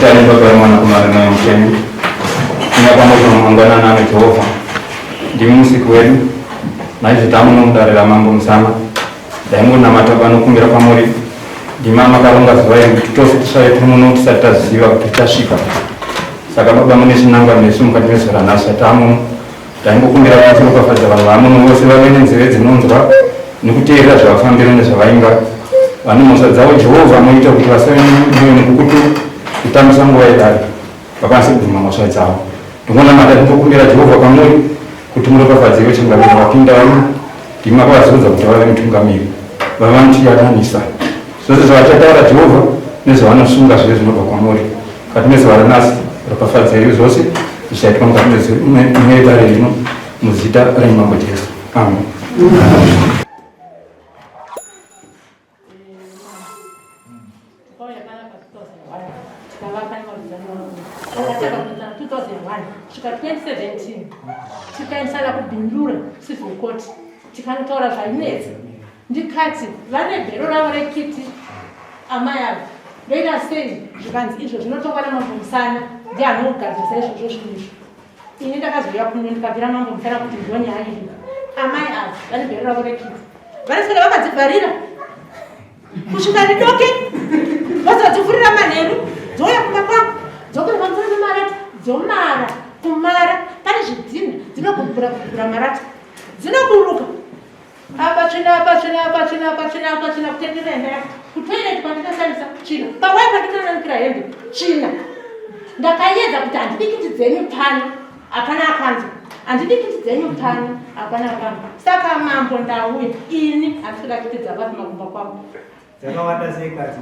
Sly Media kumarina mcheni. Pamoja muungana na Jehova. Ndimu siku wenu. Na hizi tamu ndarela mambo msama. Daima na matabano kumbira pamuri. Dimama kalonga zwaye tutose tsaye tumuno tsataziva tutashika. Saka baba munisi nanga nesumuka timesera nasa tamu. Daima kumbira kuti ukafadza vanhu vamuno vose vavene nzeve dzinonzwa nekuteerera zvavafambira nezvavainga. Vanhu mhosva dzavo Jehovha muita kuti vasave mwoyo mukukutu kutambisa nguva yedare vakwanise kuguma mhosva dzavo. Ndinogona madai kumbira Jehovha pamuri kuti muropafadze vechangamiri vapinda vanhu ndima kwavazodza kuti vave mutungamiri vavanotiyadanisa zvose zvavachataura Jehovha nezvavanosunga zvive zvinobva kwamuri kati mezvavara nhasi ropafadzei zvose zvichaitwa mukati medare rino muzita raimambo Jesu. Amen. Svika 2017 tikaisala kubhindura civil court tikanotaura zvainetsa ndikati Anebhero Rekiti amai avo ndoita sei zvikanzi izvo zvinotongwa namambo musana ndianogadzirisa izvozvo zvinizvo. Ini ndakazouya kuno ndikabvira mambo musana kuti ndonyaya iyi amai avo Anebhero Rekiti variswera vakadzibvarira kusvika ndidoke vazadzivhurira manheru dzouya kumba kwangu dzokuri pamusoro pemarata dzomara kumara pane zvidhina dzinogugura marata dzinoburuka apa tsvina kutenderera hembe yako kutoireti kwandinashandisa tsvina pawai pandinonanikira hembe tsvina. Ndakaedza kuti handidikiti dzenyu pano hapana akanzwa, handidikiti dzenyu pano hapana akanzwa. Saka mambo ndauya ini handisvika kiti dzavapi makumba kwavo dzakawanda sei kati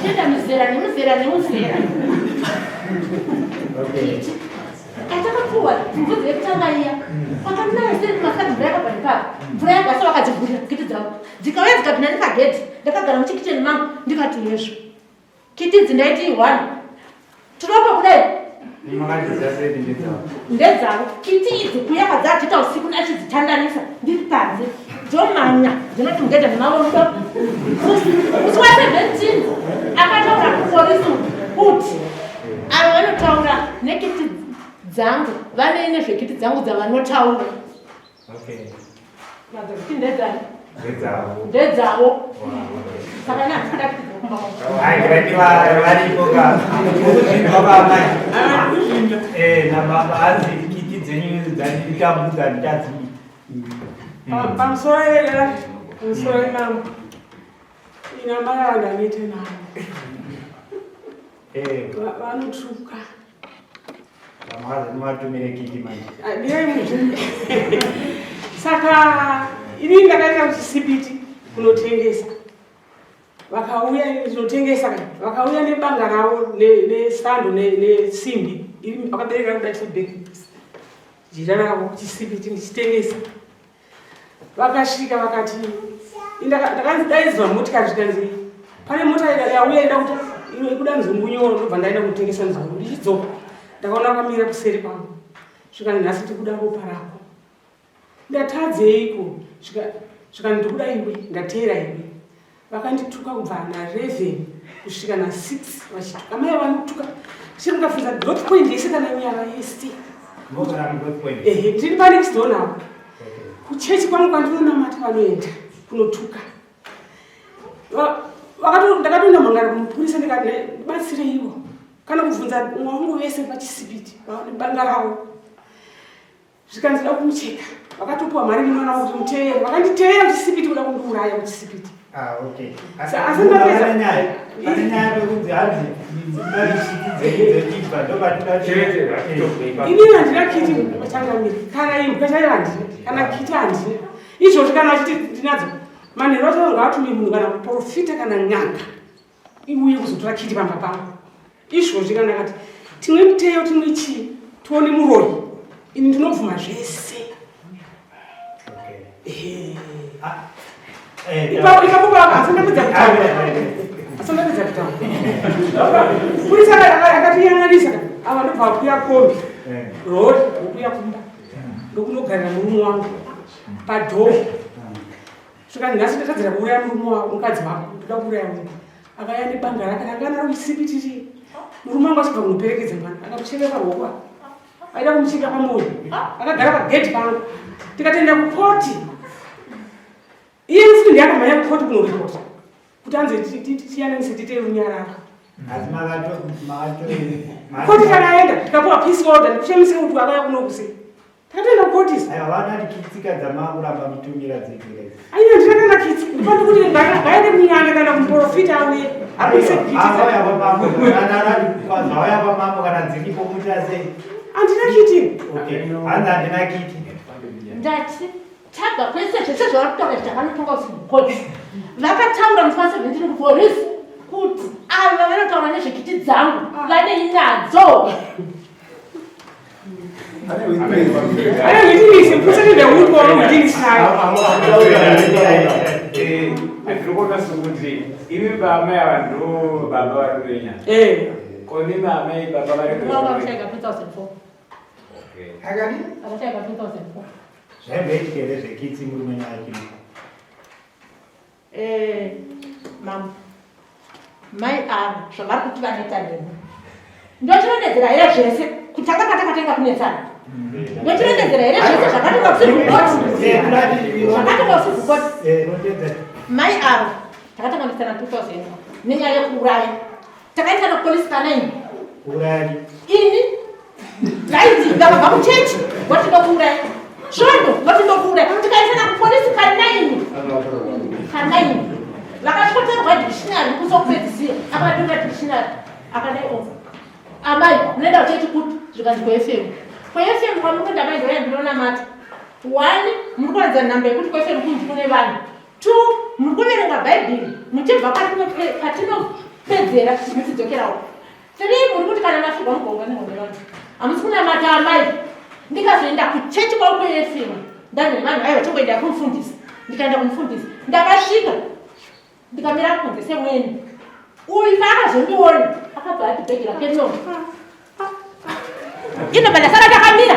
Tenda muzera nemuzera. Atakapuwa mvudzi yekutanga iya pakanaya seri makadzi mvura yakabva nepapa mvura yagasa vakadzivhurira kiti dzavo dzikauya dzikapinda nepagedhi. Ndakagara muchikiteni mangu ndikati yezvo kiti idzi ndaiti 1 tinopa kudai ndedzavo kiti idzi kuyaka dzadzita usiku nachidzitandanisa ndiri panze dzomanya dzinoti mugedha nemaondo musi wa 17 akataura kupolisi kuti avo vanotaura nekiti dzangu vane nezvekiti dzangu dzavanotaura madzakiti ndedzavo saka naada pamusoro imambo ina mai avandanoite navo vanotuka saka ini ndakaita kuchisipiti kunotengesa vakauya zvinotengesa vakauya nebanga ravo nesando nesimbi vakabereka kudatisa bhegi jira ravo kuchisipiti ndichitengesa. Vakasvika vakati ndakanzidaidzwa motikari zvikanzi pane mota yauya ida kuti iwe kuda nzungunyoro ndobva ndaenda kutengesa nzungu ndichidzoka ndakaona vakamira kuseri kwangu zvikanzi nhasi tikuda ropa rako ndatadzeiko zvikanzi ndikuda iwe ndateera iwe vakandituka kubva na11 kusvika na6 vachituka mai vanotuka chirungafunza drop point yese kana nyara yese ndiri panext door navo kuchechi kwangu kwandinonamata vanoenda kunotuka ndakatoenda mangana kumupurisa ndikati batsire ivo kana kubvunza mwangu vese pachisipiti banga ravo zvikanzida kumucheka vakatopiwa mari rimwana kuti muteere vakanditeera kuchisipiti kuda kundiuraya kuchisipiti inini handina kiti vachangamiri kana imbwa chaiyo handina kana kiti handina izvozvo kana achiti ndinadzo manheru acho ngavatumi munhu kana kuprofita kana n'anga iuye kuzotora kiti pamba pangu izvozvo kana kati timwe muteyo timwe chii tione muroi ini ndinobvuma zvese asandapedza kutaura purisa akatiyang'anisa ava ndobva kuya kombi rori rokuya kumba ndokunogarira murume wangu padhoo Saka nhasi ndakadzira kuuraya murume wako mukadzi wako ndoda kuuraya munhu akaya nebanga rake akana romusipitiri murume wangu achibva kunoperekedza mwana akamucheka paroko aida kumucheka pamwoyo akagara pagedhi pangu tikatenda kukoti iye musiki ndiakamhanya kukoti kunoripota kuti anze tiyananise titee runyaraka koti takaenda tikapuwa peace order ndikushemise kuti akaya kunokuse takatenda kukotisa aina ndinakana kitsi ndipati kuti ngaende munyanga kana kumprofita auye apise andina kiti ndati taga kwese zvese zvavari kutaura takanotonga usikukoti vakataura musi wa17 kupolisi kuti ava vanotaura nezvekiti dzangu vane inadzo witness kusatenda kuti kwa witness Ndikona sokuti ivi baba yavanhu baba vari kuenya. Koni mama baba vari kuenya. akashayika 2004 Hakani? akashayika 2004 Zvaimbaitikere zvekitsi murume nyaya mai avo zvavari kuti vanoita nemi ndotirondedzera here zvese kuti akakatakatenga kunetsana ndotirondedzera here zvese zvakatonga usivukoti mai avo takatanga kuitsana 2000 nenyaya yekuuraya takaita nopolisi kanaini ini laidzinga vabva kuchechi votinokuuraya svondo votinokuuraya tikaisana kupolisi kanaini vakatikoterwa dictionary kusokupedzisira akatunga dictionary akadai over amai munoenda kuchechi kuti zvikanzi kwefm kwamukuenda mai ndoya ndinonamata 1 muri kuratidza nhamba yekuti kwefm kunzi kune vanhu 2 muri kuverenga bhaibheri muchibva patinopedzera muchidzokerawo 3 muri kuti kana masvigwa mugongwa nehombe vanhu hamusi kunamata amai ndikazoenda kuchechi kwavo kwefm ndanzi vanhu aiva tongoenda kumufundisi ndikaenda kumufundisi ndakasvika ndikamira kunze semweni uyu paakazondiona akabva ati bhegi rake nyonga inobva ndasara ndakamira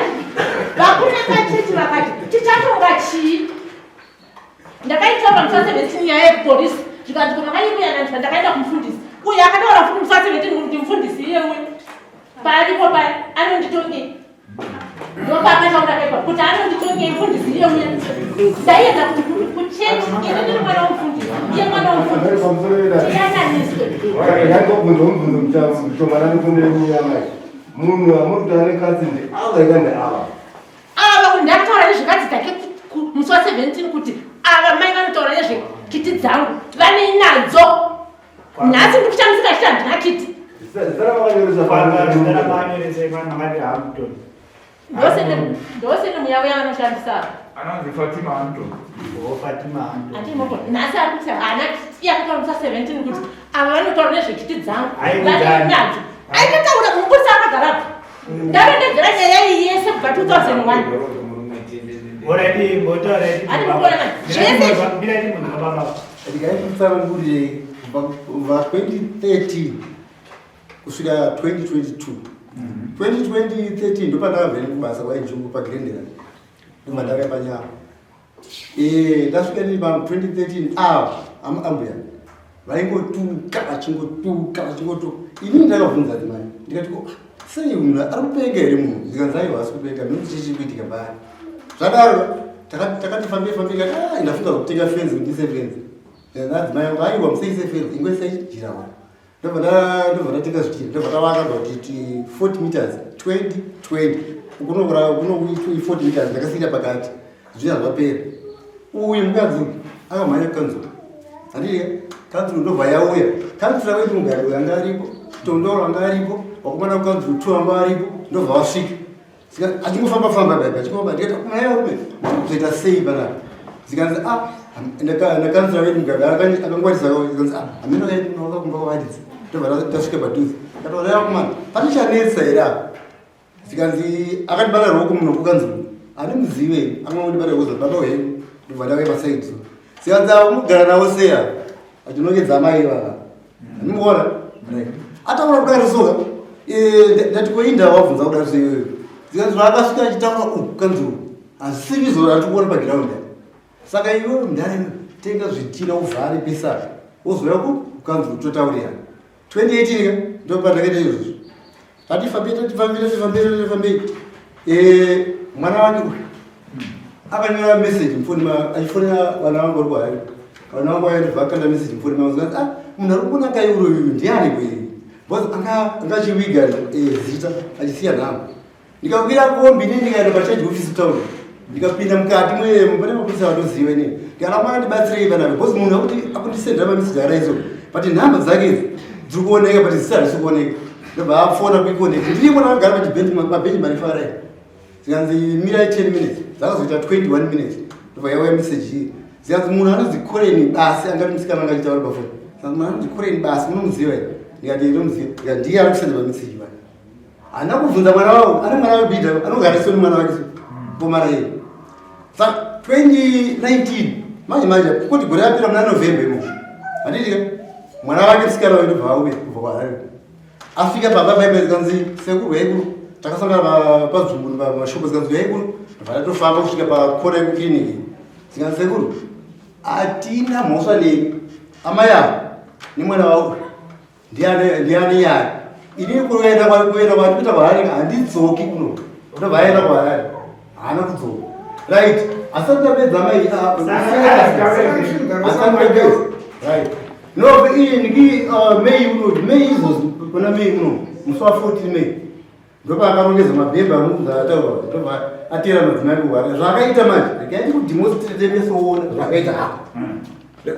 vakuna kachechi vakati tichatonga chii ndakaitaura musi wa17 nyaya yepolisi zvikanzi kumakanyikuyananisa ndakaenda kumufundisi uyu akataura futi musi wa17 kuti mufundisi iyewe paripo paya anonditongei ndopakataura kuti anonditongei mufundisi iyewe ndaiedza kuti kuchechi ini ndiri mwana womufundisi iye mwana womufundisi tiyananiswe munhu amurutane kasi ndi ava ikande ava ndakataura nezvekadzi take musi wa17 kuti ava mai vanotaura nezvekiti dzangu vane nadzo nhasi ndi kuchamisika chita ndina kiti ndosene muyavo yavanoshandisa nhasi ari kuti hana yakataura musi wa17 kuti ava vanotaura nezvekiti dzangu vane nadzo aikataura kumupurisa akagarapo ndarondedzera nyaya iyi yese kubva 2001 ndikaititsava kuti kubva 2013 kusvika 2022 2013 ndopandakabvene kubasa kwainjungu pagrendera ndomandaka panyama ndasvika ndiri pa 2013 ava amuambuya vaingotuka vachingotuka ini ndakabvunza ti mai ndikati sei munhu ari kupenga here munhu zikanzi aiwa asi kupenga nokuti chichikuitika pari zvadaro takati fambei ndafunga kutenga fenzi kuti ndise fenzi adzimai angu aiwa museise fenzi ingwe saijirawa ndobva ndatenga zvitiri ndobva tavaka kuti 40 meters 20 kunokuitwi 40 meters ndakasiira pakati zvina zvapera uyu mukadzi akamhanya kukanzura handike kanzuro ndobva yauya kanzura wedu mugari uyu anga aripo tondoro anga aripo wakumana kukanzuro 2 anga aripo ndobva wasvika achingofamba baiba achingofamba ndikati kumaivarume kuzoita sei panapa zikanzi ndakanzura wedu mugari akangwarisawo zikanzi hameno wakakumba kwavadidzi ndobva tasvika padhuze katoakumana pane chanetsa here apa zikanzi akatibata ruoko munhu kukanzuro ani muzive angaondibata kuzo panohenu ndobva ndakaipasaidzo zikanzi mugara navo seya atinongedza mai vava ndimboona ataura kudarisoka ndatikoinda wabvunza kudariso iyoyo zikanzi vaakasvika achitaura kanzuro asi sirivizora atikuona pagiraundi saka iwe mndare tenga zvitina uvhare pesaka wozouya ukanzi utotaurira 2018 ndopandakaita izvozvo atifambei mwana wake akanyora message mufoni achifonera vana vangu vari kuhari vana vangu vaendivakanda message mufoni maanzi munhu ari kuona kaiuro uyu ndiani kweri bcause anga achiviga zita achisiya nhamo ndikakwira kombi ini ndikaenda pachange office town ndikapinda mukati pane mapurisa vanoziva inini ndikana mwana ndibatsirei panapo bcause munhu akuti akundisendera mameseji araiso but nhamba dzake dziri kuoneka but zita harisi kuoneka ndobva afona kuikonekti ndiri mwana vagara pachibhenji manifarai zikanzi mirai 10 minutes dzakazoita 21 minutes ndobva yauya meseji iyi zikanzi munhu anodzikoreni basi angati musikana angachitaura pafoni zikanzi munhu anodzikoreni basi munomuziva here ndikati ndomuziva ndikati ndiye ari kusenda pameseji pana haana kubvunza mwana wavo ane mwana wabhidha anogara soni mwana wake pomara yeye saka 2019 manje kuti gore yapera muna november imo handitika mwana wake musikana waindobva auye kubva kwaharare asvika pamba zikanzi sekuru yaikuru takasangana pazvumbu pamashopo zikanzi yaikuru ndobva tatofamba kusvika pakona yekukliniki zikanzi sekuru hatina mhosva nemi amai avo nemwana wavo ndiani yari ini kuenda kwandikuita kwaharare handidzoki kuno ndobva aenda kwaharare haana kudzoka right asati tapedza amai right no iyi mei unoti mei izvozvi kuna mei uno musi wa 14 mei ndopa akarongedza mabhebha anobva ataura ndobva atera madzimai kuhwara zvakaita manje rekaiti kudhimosititetemesoona zvakaita apa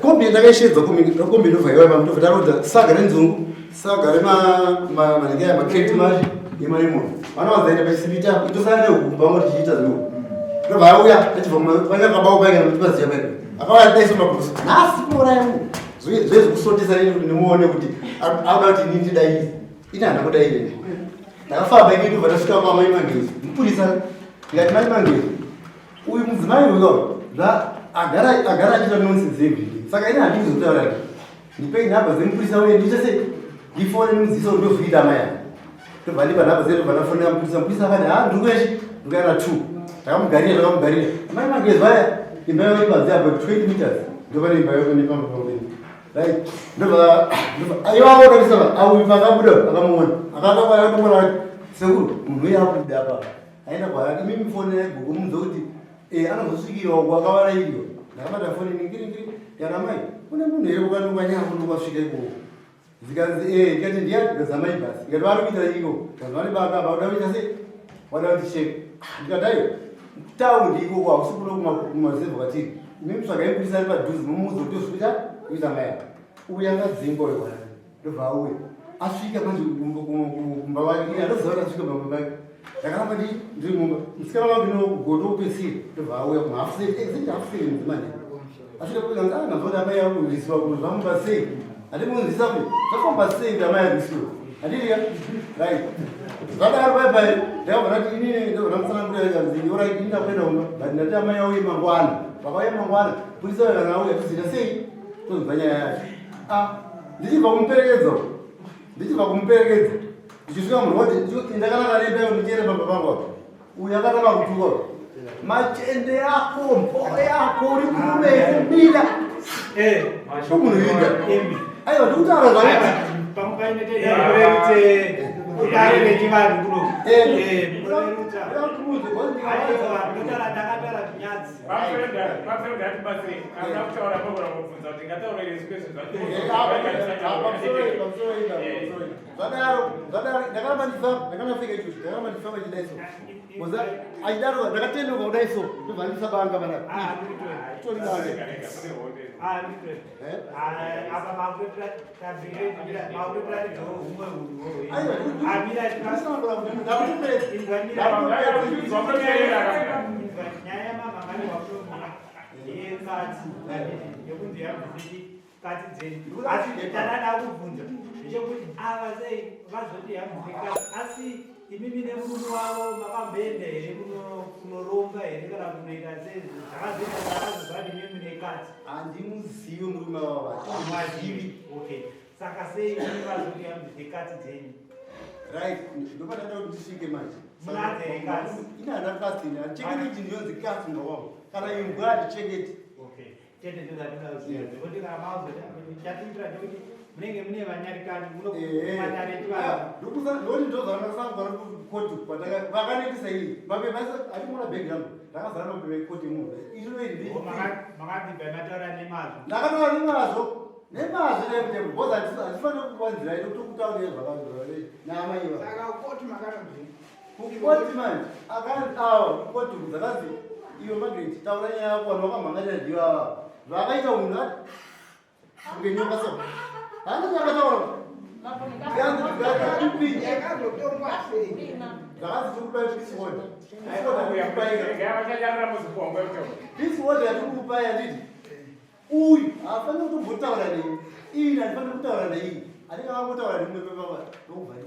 kombi ndakaishedza kombi ndobva iwaipa ndobva tarodza saga renzungu saga remanenge makreti mari yemarimoni vanovazaita pachisibiti apo itosana nehukumba moti chiita zvino ndobva auya achibva vanyakabao paika ndotipaziya paika akauya daiso makurusi nhasi kuoraimu zvezvekusotesa ini kuti ndimuone kuti auda kuti ini ndidaizi ini hana kudaire ndakafamba ini ndobva tasvika pamai mangezi mupurisa ndikati mai mangezi uyu mudzimai uyo agara achiita nonsense everyday saka ini handii zokutaura ndipei nhamba dzemupurisa uye ndichase ndifone mudziso ndovhida mai aya ndobva ndipa nhamba dzedu ndobva ndafonera mupurisa akati ndikuechi ndikaenda 2 takamugarira mai mangezi vaya imba yavo ibadziya but 20 meters ndova neimba yavo nepambapambeni right ndobva aivaonaisava auyu pakabuda akamuona akakabaya kutomona kuti sekuru munhu uye akuda apa aenda kwaake mimi foni yaigugu munzo kuti anozosvikira wakavara iriyo ndakabata foni ningiringiri yana mai kune munhu here kukanokwanyakuno kwasvika ikoko zikanzi ndikati ndiyani ndikazamai basi ndikati vari kuita iko kazivani bakaba uda kuita sei wada kuticheka ndikati aiyo taundi ikoko hausi kuno kumazevha kwatiri mimi zvakaipurisa ari padhuzi mumuzo kutosvika kuita mai apa uya akadzingwa wekwara ndobva auya asvika manje kumba vake andoziva kuti asvika pamba vake ndakaramba ndiri mumba musikana wangu inogodo upesiri ndobva auya kumhafuseri exactly hafuseri mudzimane asvika kukanzi anazoti amai akurisiwa kuno zvamumba sei handimunzisa kuti zvafamba sei kuti amai arisiwa handiria right zvadaro baibai ndakabva ndati inini ndamutsanangurira ikanzi orit indakuenda kumba but ndati amai auye mangwana vakauya mangwana purisa vakanga auya tozita sei tozwa nyaya yacho ndichibva kumuperekedza ndichisvika munhu wati ndakanaka nembeyo ndichiere pamba pangu apa uyu akatama kutuka machende ako mvoro yako uri kumumekubira munhu ida aiwa ndikutaura zvaiti ndakanafika ichocho ndakanafika chidaiso achidaro ndakatendoka kudaiso ndobva ndisabanga panapa ndechekuti ava sei vazoti hamuzvikasi asi imimi nemurume wavo makambenda here kunoronga here kana kunoita sei zvakazoita imimi nekati handimuzivi murume wavo amazivi okay saka sei imimi vazoti hamuzvikati dzenyu right ndopatanda kuti tisvike manje munadzerekati ina hana kasi hatichengeti ndiyonzi kasi ngawavo kana imbwa hatichengeti okay chete ndozvatinoda kuziva kuti kana mazoda chatiitira ndekuti munenge mune vanyarikani munokumatareti ndoti ndozvanasangwa koti vakanetisa iyi mapepa atimona background ndakazara mapepa ekoti munhu makadzibva mataura nemazvo ndakataura nemazvo because handifanira kuvanzira ino kuti kutaura zvakazvaa naamaiva kukoti manje akanzi awa kukoti dzakazi iwe Margaret taura nyaya yako vanhu vakamhangarira ndiyo ava zvakaita munhu ati ungenyoka so handiti akataura zvakazi tikupai pisword yatikupai handiti uyu haafaniri kutombotaura nei iyi handifaniri kutaura nei anenge akangotaura nemumwe pepapa nokubvai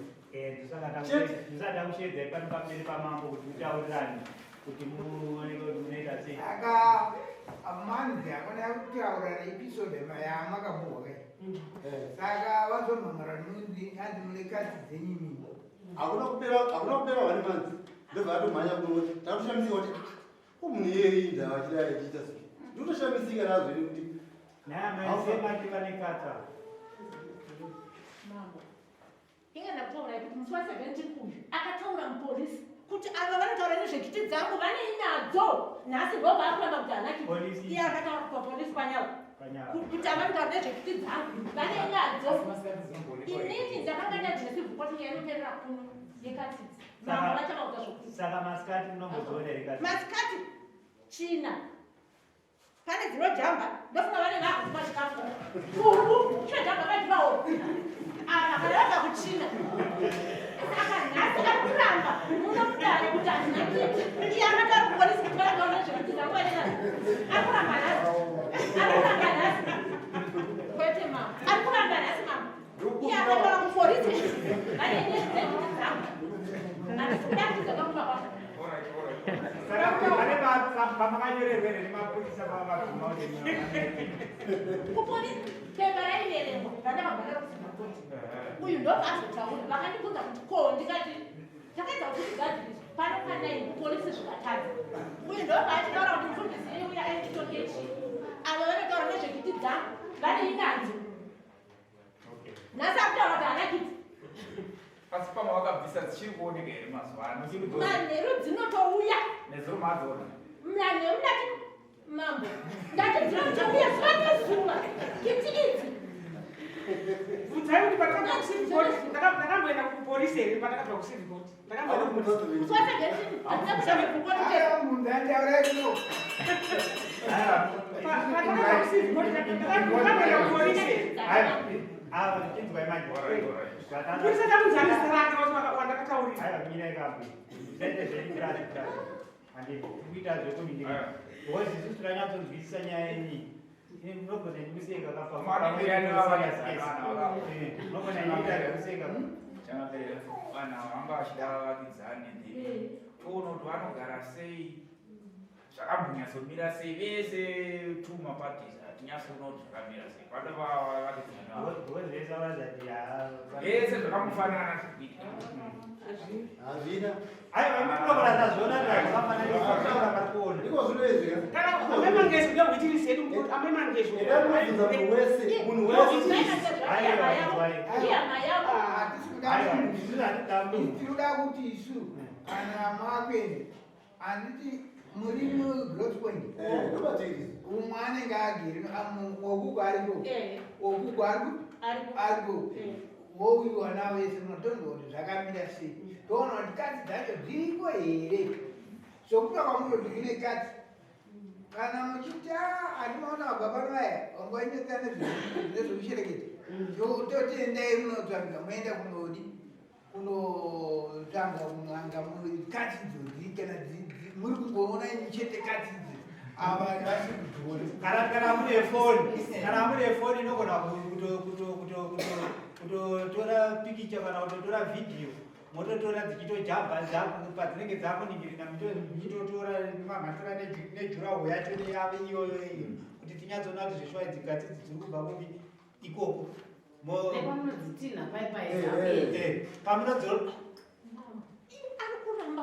ndisada kushedza pano pamberi pamambo kuti mutaurirani kuti muoneke kuti munoita sei aka amanzi akona kutaura neepisode yamakabuhwa kai saka vazomhamara nunzi hanzi mune kati dzenyimi hakuna kupera vane manzi ndobva atomhanya kunoti takushamisika kuti umunhu iyeri ndava achida achiita so ndinotoshamisika nazvo nekuti namaisemachi vane kata mambo ingenda kutaura kuti musi wa17 uyu akataura mupolisi kuti ava vanotaura nezvekiti dzangu vane inadzo nhasi ndobva akuramba kuti hanaki iye akataura papolisi panyawo kuti avanotaura nezvekiti dzangu vane inadzo inini ndakanga ndadhinesivhukoti yainoperera kuno yekatidzi mambo vachamaudza zvokuti saka masikati munombodzionera masikati china pane dzinojamba ndofunga vane vakupa chikafu uku chojamba vadivawo akarevaga kuchina saka nhasi arikuramba munomudare kuti hazinakiti iye akataura kupolisi kuti vanagaona zvekutizangoenera arikuramba nhasi kwete mama arikuramba nhasi mama iye akataura kupolisi vane nezvekiti dzangu handisikudatidza kakuva kwavo pamakanyorerwere nemapurisa kupolisi pepa raiverengwa vandakabharira kuzimbabwe uyu ndobva azotaura vakandibvunza kuti ko ndikati takaedza kuti gadzirisa pano panai kupolisi zvikatadza uyu ndobva achitaura kuti mufundisi uya aititokechi avo vanotaura nezvekiti dzangu vane inadzo nhasi akutaura kuti hanakiti asi pamwe vakabvisa dzichiri kuoneka here mazuva ano manheru dzinotouya nezuro madzona manheru ndati mambo ndati dzinotouya zuva nezuva kiti idzi bvudzai kuti patakabva kusivhikoti ndakamboenda kupolisi here patakabva kusivhikoti munhu andauraino patakabva kusivhikoti ndakamboenda kupolisi here polisi atamudzamisiranga wandakataurira kuita zvekuningira because isusu tanyatsonzwisisa nyaya yenyi inogona ndikuseka kapaunogona nyika zvekuseka chakaperera vanhu vanga vachida vakidzane ndii toona kuti vanogara sei zvakambonyatsomira sei vese two maparties hatinyasoona kuti zvakamira sei pano vese zvakamufanana zvikuitika hazvina aivamunokorata zvona zvakafanana parikuona ndiko zvinoizvika amemangezo ndahwitirisedu amemangezo munhu wese munhu wese tinoda kuti isu kana makwende handiti muri mugrowth point umwe anenge agere wokuku ariko wokuku ariko wouyu wana wese munotonzwa kuti zvakamira sei toona kuti kati dzacho dziriko here sokuta kwamuroti ine kati kana muchiti handinoona mababa vaya wangoanyotsa nezvekushereketa totendai munotsvaga moenda kunodi kunotanga kunanga kati idzodzi kana muri kungoona chete kati idzi ava vasi kudhori kana mune foni inogona kutotora pikicha kana kutotora vhidhiyo mototora dzichitojamba padzinenge dzakuningirina michitotora mamhatsira nejuraho yacho yave iyoyo kuti tinyatsoona kuti zvishwaidzi gati dziri kubva kudi ikoko pamunodzora arikuramba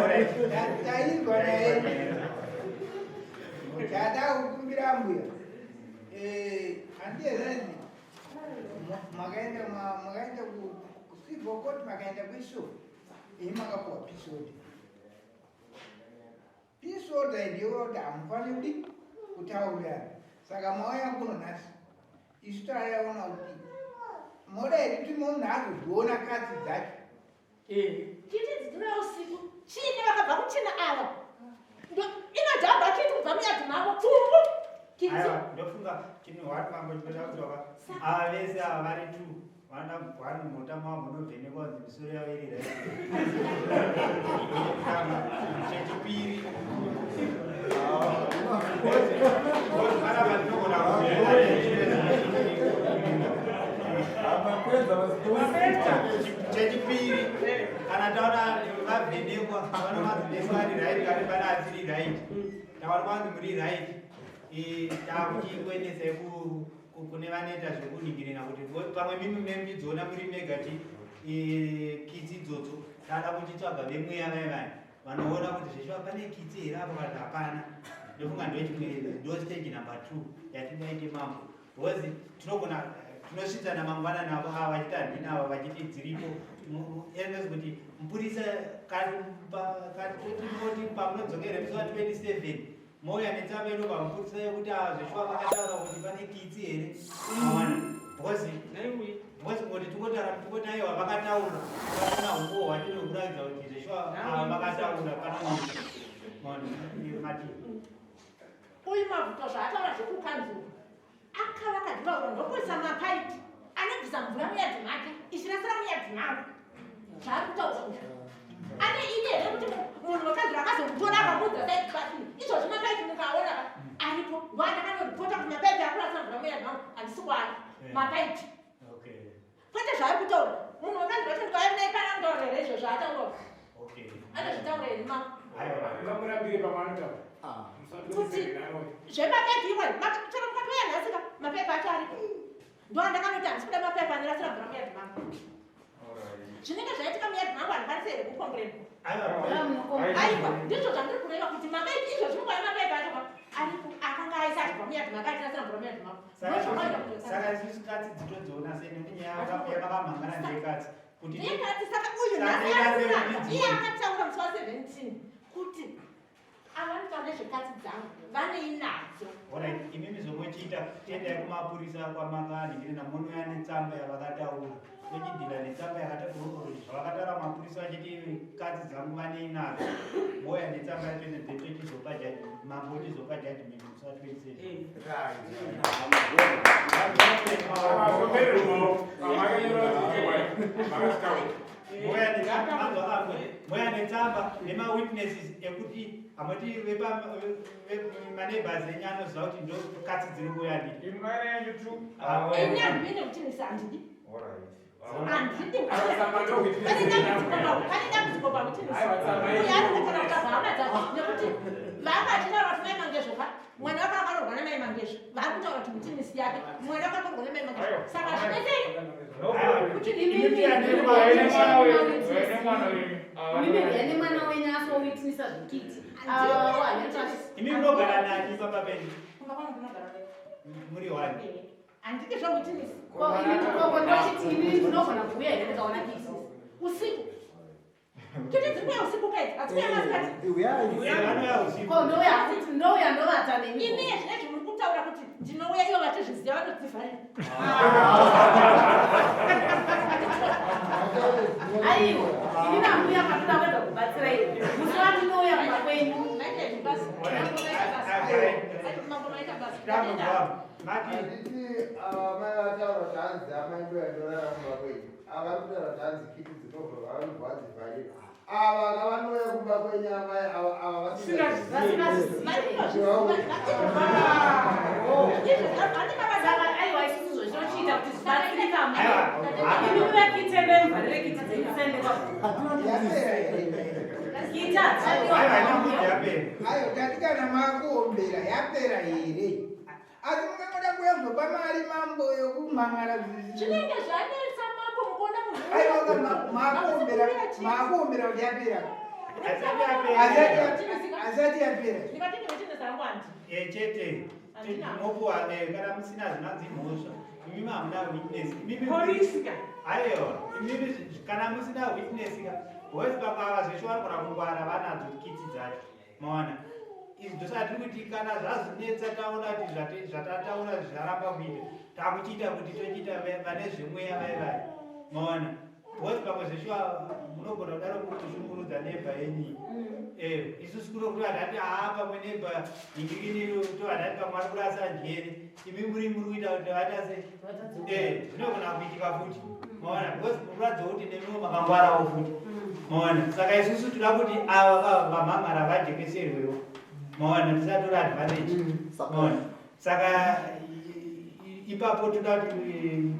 Chada ukumbira mbuya. Andiye zani. Magaenda kusivokoti magaenda kwisho. Imakapuwa pisodi. Pisoda ndiyo amufane kuti kutaurira. Saka mauya kuno nasi. Isu yaona kuti moda iri munhu akuona kadzi dzake. Chiti dzidira usiku. Chini vakabva kuchina ava. Inojamba chiti kubva muyadzimavo pfumbu. Aiwa, ndofunga chinhu wati mambotoda kutoka. Ava vese ava vari tu. Vana mutama munobvenekwa kuti misoro yavo iri right. Chechipiri. Vana vatinogona chechipiri kana taona vavhenekwa vanomazinesa vari right kana pana asiri right tavari kwanzi muri right takuchikwenesai kune vanoita zvekuningirina kuti pamwe mimi membidzona muri megati kitsi idzodzo tada kuchitsvaga vemweya vaivai vanoona kuti zveshuva pane kitsi here apo kana hapana. Ndofunga ndo stage number 2 yatingaite mambo because tinosvitsana mangwana navo ava vachita handini ava vachiti dziripo enes kuti mupurisa katinoti pamunodzokera musi 27 mouya netsamba inobva mupurisa yekuti zveshuva vakataura kuti pane kitsi here awana because ngoti tingoti aiwa vakataura vasina umbowo hwatinokuratidza kuti zveshuva vakataura pana mati uyu mavuto zvaataura zvekukanzura akavakadhivaura ndokuisa mapaipi anobvisa mvura muyadzi make ichirasira muyadzi mavo zvaari kutaura izvo ane ine here kuti munhu wekanzura akazomutora akamudza saipatini izvozvi mapaipi mukaona aripo wandakanodipota kuti mapaipi akurasira mvura muyadzi mavo handisi kwari mapaipi kwete zvaari kutaura munhu wekanzura kuti ndikaenai pana kutaura here izvo zvaataura anozvitaura here mavo ngamurambire pamanotaura kuti zvemapaipi iwai chero mukatoya nhasika mapaipi acho aripo ndo andakanoti handisi kuda mapaipi anorasira mvura muyadzi mangu zvinenge zvaitika muyadzi mangu handikwanisi here kukombureni aiwa ndizvo zvandiri kureva kuti mapaipi izvozvi mukaya mapaipi acho aripo akanga aisati pamuyadzi mangu achirasira mvura muyadzi mangu saka isusu katsi dzitodziona sei nenyaya yavakamhangana ndekatsi ndekatsi saka uyu nhasi iye akataura musi wa17 kuti avanotaura nezvekatsi dzangu vaneinadzo imimi zvomochiita tiendai kumapurisa kwamakaningirina munouya netsamba yavakataura tochidhila netsamba yakataura zvavakataura mapurisa vachiti katsi dzangu vaneinadzo mouya netsamba yacho nedzetochizopa jaji mambo chizopa jaji musi wa27 moya netsamba nemawitnesses ekuti hamati maneighbors enyu anoziva kuti ndo katsi dziri kuyani mwana wakakarorwa namai mangezvo vari kutaura kuti mutinisi yake mwana wakakarorwa namai mangezvo saka zvinezei ane mwana wenyu asowitnisa zvekiti imi munogara nani pamba penyu muri wani handiki zvowitnisi ndochiti imi ndinogona kuuya here ndikaona kisi usiku chiti Atikuya usiku kazi. Atikuya masikati. Uyauya usiku. Ko ndoya ndovata nemi. Ine ezvi muri kutaura kuti ndinouya ivo vatizviziva vanodzivharira. Aiwa, ini nambuya kwatinoda kwedza kubatsira iwe. Musati ndouya kumba kwenyu. Maite izvi basi. Mambo maita basi. Handiti amai vataura kuti hanzi amai ndoyandorara kumba kwenyu. Ava kutaura kuti hanzi kiti dzinobva vavanobva vadzivharira. Ava kavanouya kumba kwenyu amai ava vasina aiwa isusu zvochinochiita kuti zvibatsirika imi vakitende mvharire kiti dzekusende ayo tatikana makuombera yapera here asi mungangoda kuya kuzopa mari mambo yokumhangara Chinenge zvanetsa mambo mukuona munhu. makuombera kuti yapera asati yapera Ndikatenge vechine zangwandi. Chete. Mokuwa kana musina zvinanzi mhosva. Imi hamuna witness. Polisika. Aiwa, imi kana musina witness ka. Boys bakava zvesho vanogona kungwara vanadzo kiti dzacho. Maona. Izvi ndosati kuti kana zvazvinetsa taona kuti zvatataura zvaramba kuita. Takuchiita kuti tochiita vane zvemweya vai. Maona. Boys pamwe zvesho munogona kudaro kushungurudza nebha yenyu. Isusu kurokuti vadati pamwe nebha ingiriniyo tovadati pamwe vari kurasa njere. Imi muri kuita kuti vatase. Zvinogona kuitika futi. Maona. Boys mukuratidza kuti nemiwo makangwarawo futi. Maona. Saka isusu toda kuti ava vamhamhara vajekeserwewo. Maona tisatora advantage. Maona. Saka ipapo toda kuti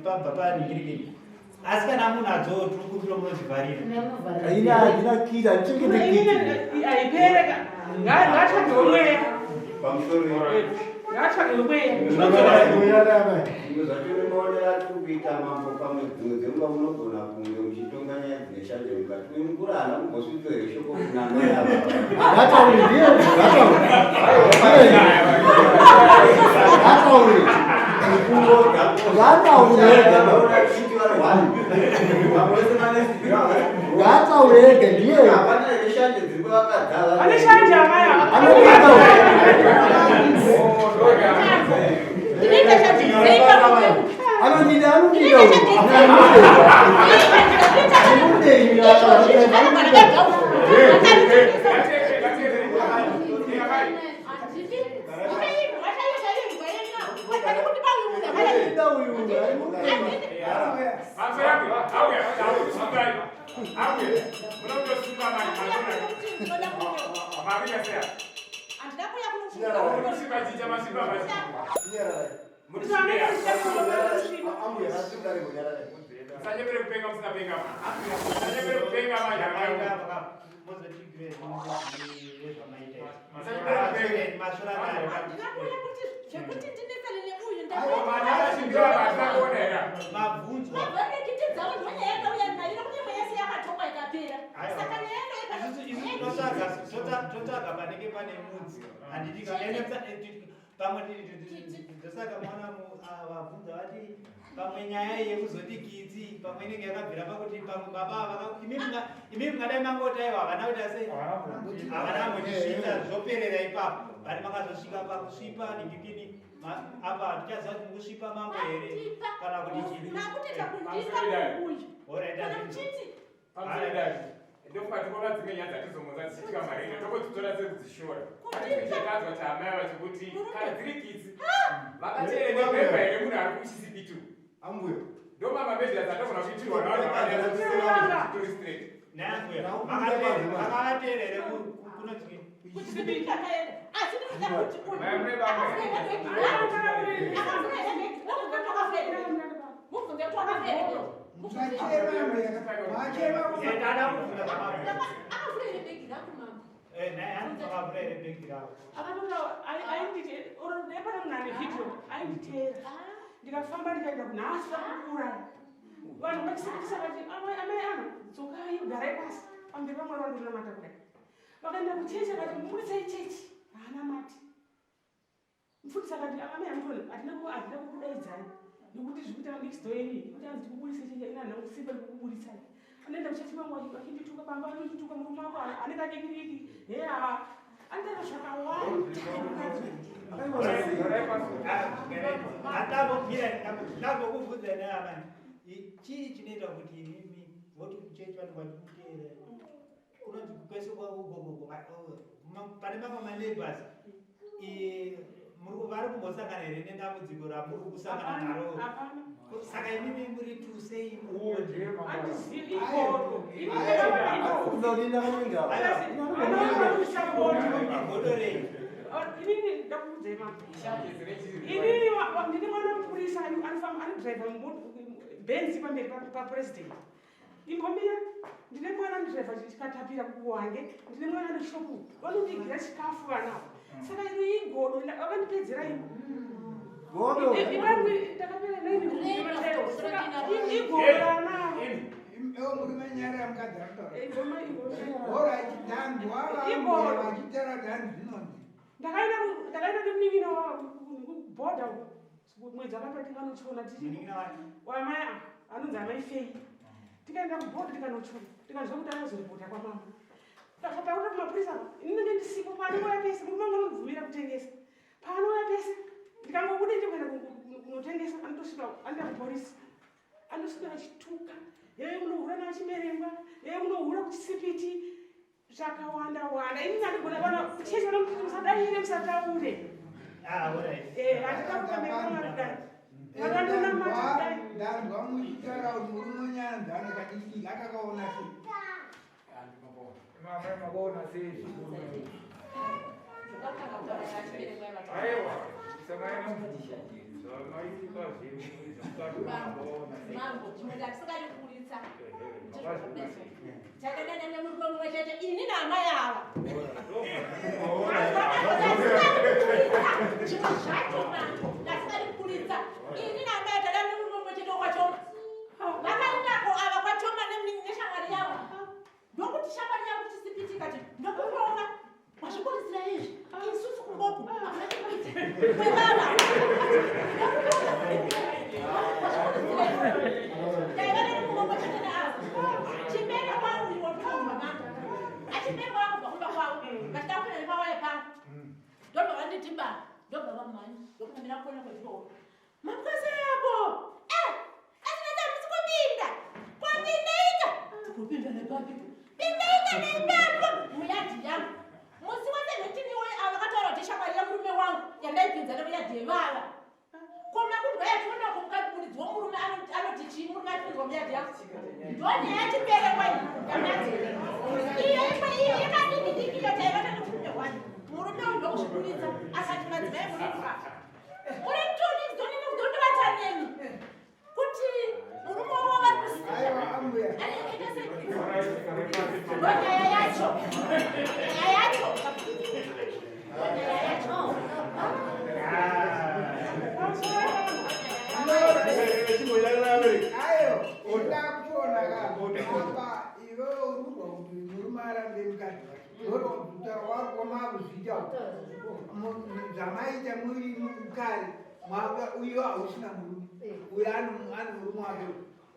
pabva paningirikeni. Asi kana munhu adzotiri kupiro munozvivharira. Haina kida chingete aipereka ngatsvage umwe ngatsvage umwe zvatonoonera tikuita mambo pamwe dzimwe dzenguva munogona kunge muchitonga nyaya dzineshanje mukati mukuru haana kumbosvitsere shoko kunanga yava ngataurege ndiye hapana neshanje dziri kwavakadzala ane shanje amaya totsvaga panenge pane mudzi pamwe ndosaka mwana vabvunza vati pamwe nyaya yekuzoti kitsi pamwe inenge yakabvira pakuti pamwe baba imi mungadai mangotaiwa havana kuita sei havana mujisvita zvoperera ipapo vati makazosvika pakusvipa ningikini apa tichaziva kuti mukusvipa mambo here kana kuti chii ndokupatikona dzimwe nyaya dzatizomudza dzichitika marino tokodzitora sekudzishora aichekadzwa kuti amai vachikuti kana dziri kitsi vakateerepepha here munhu ari kuchisipitu ambuyo ndomamamezira dzatogona kuitirwa makavateerere kunoti ndikafamba ndikaenda kunhasi vakuuraya vanhu vachisikisa vati amai ano dzokai ugarai pasi pamberi pamwari vandonamata kudai vakaenda kuchechi vati mubudisai chechi haana mati mufundisi akati amai amutoni hatina kukudaidzai nekuti zvikuita next door yenyu kuti anzi tikubudisa chechi ina nhausipa ndikukubudisai Nenda mchachima mwa akipituka pamba akipituka mruma wako aneka dikiriki. Anda shakawa. Atabo kira nabo kuvuza na abana. Chii chinoita kuti mimi voti kuchecha vanhu vatikutera. Kunonzi kukwese kwa ugogo pane mamwe maneighbors vari kumbosangana here nedambudziko ramuri kusangana naro. Saka imimi muri to say inini ndakuzema inini ndine mwana mupurisa anodriva benzi pamberi papresident imbomira ndine mwana anodriva chikatapira kuwange ndine mwana anoshopu vanondigira chikafu vanavo saka ino igodo vakandipedzera ino ndakapera nainiigodoranavo murume nyara yamukadharadhani ndakaenda nemunin'ina kubhodha mwedzi akapera tikanochona wamai anonzi amai fei tikaenda kubhodha tikanochona tikanzwa kuti anozoripota kwamama takuta kumapurisa inenge ndisipo paanouya pese murume wangu anobvumira kutengesa paanouya pese ndikangobude ndikuenda kunotengesa anotosvika anoenda kupolisi anosvika achituka unohura nachimerengwa unohura kuchisipiti zvakawanda wanda ini ndandigona vana kuchesa musadanyire musataure hatikakutamekamaridai vakandonamata ndanzwa muchitaura kuti murume nyanzana kadiki akakaona sei makaona sei aiwa samaina mambo chimodatisikalikulitsa chakadana nemurume mumwe chete ini nama yava chimwe zvachona ndasikalikulitsa ini nama yatadana nemurume mumwe chete kwachoma vakaindako ava kwachoma neshamwari yavo ndokuti shamwari yavo kuchisipitikati ndokuronga wazvikurisira izvi isusu kungoku kwevava chimere kwangu iwotoomama achimere wangu bakumba kwavo vachitakuina nepawaya pangu ndobva vandidhimba ndobva vamhanya ndokunamira kuona kwezvoo makwese yako asinatambisi kupinda kwapindaika tikupinda nepapipo pindaika nepapo muyadhi yangu musi wa17 avakataura kuti shamwari yamurume wangu yandaipinza nemuyadhi yevava koma kudwa yationa kumukadzi womurume anoti chii murume atipinzwa muyadhi yangu ndonyaya yachiperekwa iyo yakadikidikio taivata nemurume wani murume uyu ndokuzvikurisa asati madzimai murifa muri mtoni ndondivataneni kuti murume wavo varikusinyaya yacho ayo ndakuonaka apa iwe urikudwa kuti murume arambe mukadzi utaura wakomavuzvita zvamaita muri kare uyo hausina murume uyo ane murume wake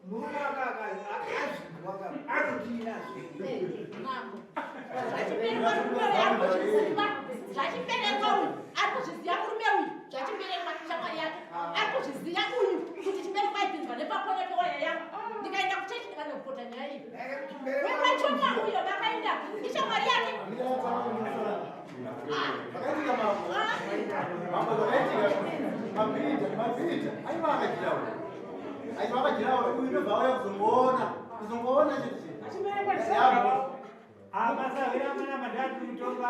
murume wake akazvizwa anotiinazve zvachiperekwa uyu arikuzviziva murume uyu zvachiperekwa shamwari yake arikuzviziva uyu kuti chiperekwa ipinzwa nepakona pewaya yangu ndikaenda kuchechi ndikanopota nyaya iyi wepachoma uyo vakaenda ishamwari yake Masavira mana madhatu kutonga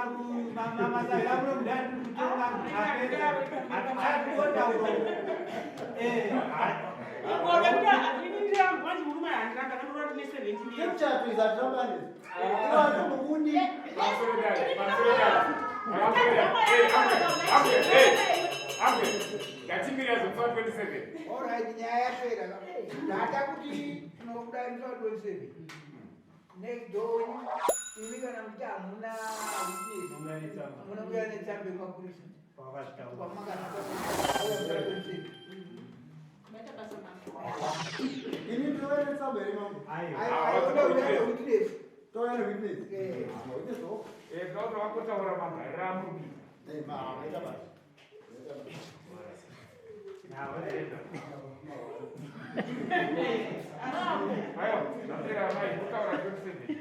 masavira muno mudhatu kutonga akuona uko ngoba kuya akinindira manje murume yandiranga namurwa ne 17 years chapter is at Romani abantu mukundi Gatimbira zofa 27. Alright, nyaya yapera. Ndata kuti tinobuda 27. Next door, ini kana kuti hamuna munobuya netsambe kwapurisa. Kwamagana Ndaita basa mambo. Ini toyana tsamba iri mambo. witness. Toyana witness. Witness so. Noto wakotaura magariro amurubi. Maita basa. Ayo, ndapera mai kutaura 27.